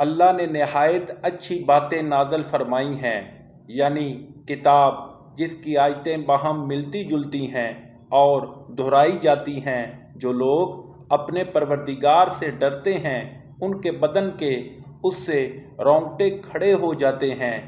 اللہ نے نہایت اچھی باتیں نازل فرمائی ہیں، یعنی کتاب جس کی آیتیں باہم ملتی جلتی ہیں اور دہرائی جاتی ہیں۔ جو لوگ اپنے پروردگار سے ڈرتے ہیں ان کے بدن کے اس سے رونگٹے کھڑے ہو جاتے ہیں،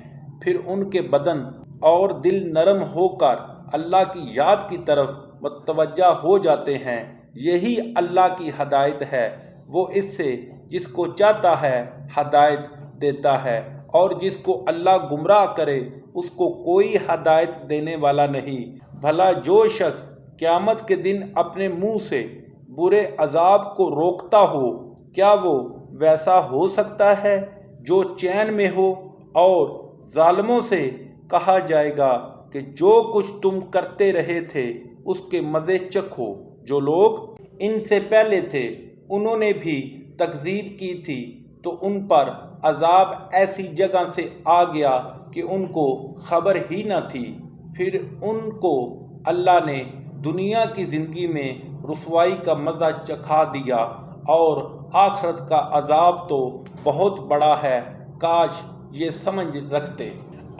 پھر ان کے بدن اور دل نرم ہو کر اللہ کی یاد کی طرف متوجہ ہو جاتے ہیں۔ یہی اللہ کی ہدایت ہے، وہ اس سے جس کو چاہتا ہے ہدایت دیتا ہے، اور جس کو اللہ گمراہ کرے اس کو کوئی ہدایت دینے والا نہیں۔ بھلا جو شخص قیامت کے دن اپنے منہ سے برے عذاب کو روکتا ہو، کیا وہ ویسا ہو سکتا ہے جو چین میں ہو؟ اور ظالموں سے کہا جائے گا کہ جو کچھ تم کرتے رہے تھے اس کے مزے چکھو۔ جو لوگ ان سے پہلے تھے انہوں نے بھی تکذیب کی تھی تو ان پر عذاب ایسی جگہ سے آ گیا کہ ان کو خبر ہی نہ تھی۔ پھر ان کو اللہ نے دنیا کی زندگی میں رسوائی کا مزہ چکھا دیا، اور آخرت کا عذاب تو بہت بڑا ہے، کاش یہ سمجھ رکھتے۔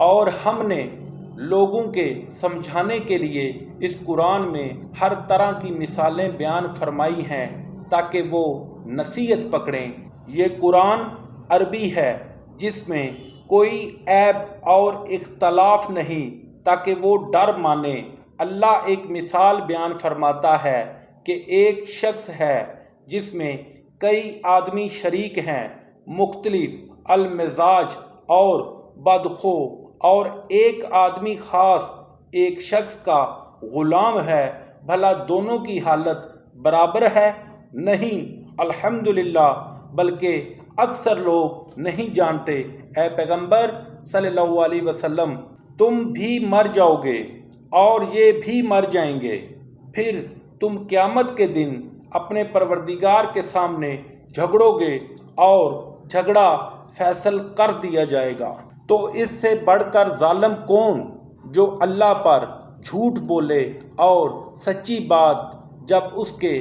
اور ہم نے لوگوں کے سمجھانے کے لیے اس قرآن میں ہر طرح کی مثالیں بیان فرمائی ہیں تاکہ وہ نصیحت پکڑیں۔ یہ قرآن عربی ہے جس میں کوئی عیب اور اختلاف نہیں تاکہ وہ ڈر مانے۔ اللہ ایک مثال بیان فرماتا ہے کہ ایک شخص ہے جس میں کئی آدمی شریک ہیں، مختلف المزاج اور بدخو، اور ایک آدمی خاص ایک شخص کا غلام ہے۔ بھلا دونوں کی حالت برابر ہے؟ نہیں، الحمدللہ، بلکہ اکثر لوگ نہیں جانتے۔ اے پیغمبر صلی اللہ علیہ وسلم، تم بھی مر جاؤ گے اور یہ بھی مر جائیں گے، پھر تم قیامت کے دن اپنے پروردگار کے سامنے جھگڑو گے اور جھگڑا فیصل کر دیا جائے گا۔ تو اس سے بڑھ کر ظالم کون جو اللہ پر جھوٹ بولے اور سچی بات جب اس کے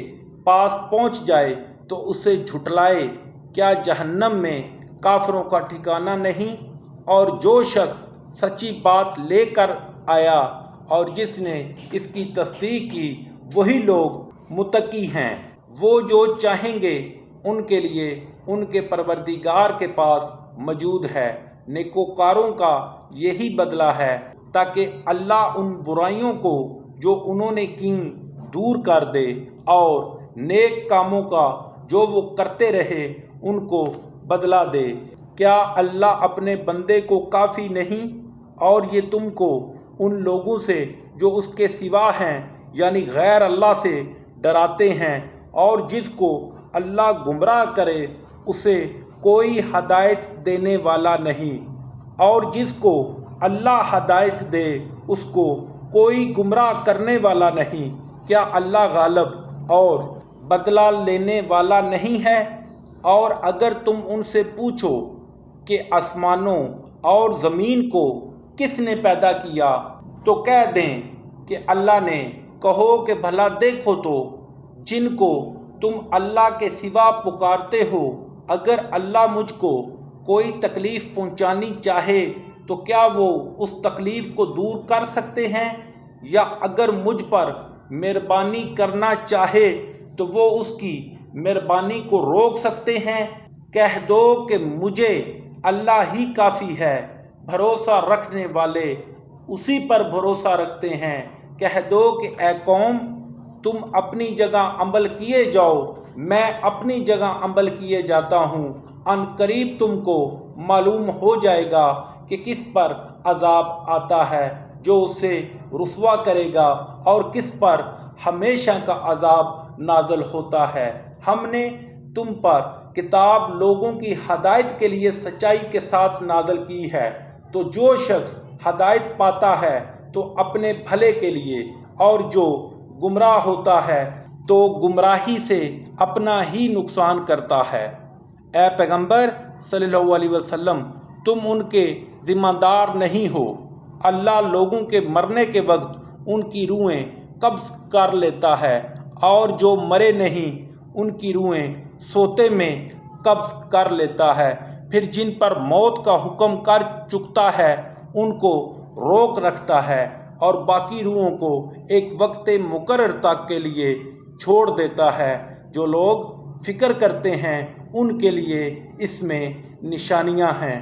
پاس پہنچ جائے تو اسے جھٹلائے؟ کیا جہنم میں کافروں کا ٹھکانہ نہیں؟ اور جو شخص سچی بات لے کر آیا اور جس نے اس کی تصدیق کی، وہی لوگ متقی ہیں۔ وہ جو چاہیں گے ان کے لیے ان کے پروردگار کے پاس موجود ہے۔ نیکوکاروں کا یہی بدلہ ہے تاکہ اللہ ان برائیوں کو جو انہوں نے کیں دور کر دے، اور نیک کاموں کا جو وہ کرتے رہے ان کو بدلہ دے۔ کیا اللہ اپنے بندے کو کافی نہیں؟ اور یہ تم کو ان لوگوں سے جو اس کے سوا ہیں یعنی غیر اللہ سے ڈراتے ہیں، اور جس کو اللہ گمراہ کرے اسے کوئی ہدایت دینے والا نہیں، اور جس کو اللہ ہدایت دے اس کو کوئی گمراہ کرنے والا نہیں۔ کیا اللہ غالب اور بدلہ لینے والا نہیں ہے؟ اور اگر تم ان سے پوچھو کہ آسمانوں اور زمین کو کس نے پیدا کیا تو کہہ دیں کہ اللہ نے۔ کہو کہ بھلا دیکھو تو جن کو تم اللہ کے سوا پکارتے ہو، اگر اللہ مجھ کو کوئی تکلیف پہنچانی چاہے تو کیا وہ اس تکلیف کو دور کر سکتے ہیں؟ یا اگر مجھ پر مہربانی کرنا چاہے تو وہ اس کی مہربانی کو روک سکتے ہیں؟ کہہ دو کہ مجھے اللہ ہی کافی ہے، بھروسہ رکھنے والے اسی پر بھروسہ رکھتے ہیں۔ کہہ دو کہ اے قوم، تم اپنی جگہ عمل کیے جاؤ، میں اپنی جگہ عمل کیے جاتا ہوں، ان قریب تم کو معلوم ہو جائے گا کہ کس پر عذاب آتا ہے جو اسے رسوا کرے گا، اور کس پر ہمیشہ کا عذاب نازل ہوتا ہے۔ ہم نے تم پر کتاب لوگوں کی ہدایت کے لیے سچائی کے ساتھ نازل کی ہے، تو جو شخص ہدایت پاتا ہے تو اپنے بھلے کے لیے، اور جو گمراہ ہوتا ہے تو گمراہی سے اپنا ہی نقصان کرتا ہے۔ اے پیغمبر صلی اللہ علیہ وسلم، تم ان کے ذمہ دار نہیں ہو۔ اللہ لوگوں کے مرنے کے وقت ان کی روحیں قبض کر لیتا ہے، اور جو مرے نہیں ان کی روحیں سوتے میں قبض کر لیتا ہے، پھر جن پر موت کا حکم کر چکتا ہے ان کو روک رکھتا ہے اور باقی روحوں کو ایک وقت مقرر تک کے لیے چھوڑ دیتا ہے۔ جو لوگ فکر کرتے ہیں ان کے لیے اس میں نشانیاں ہیں۔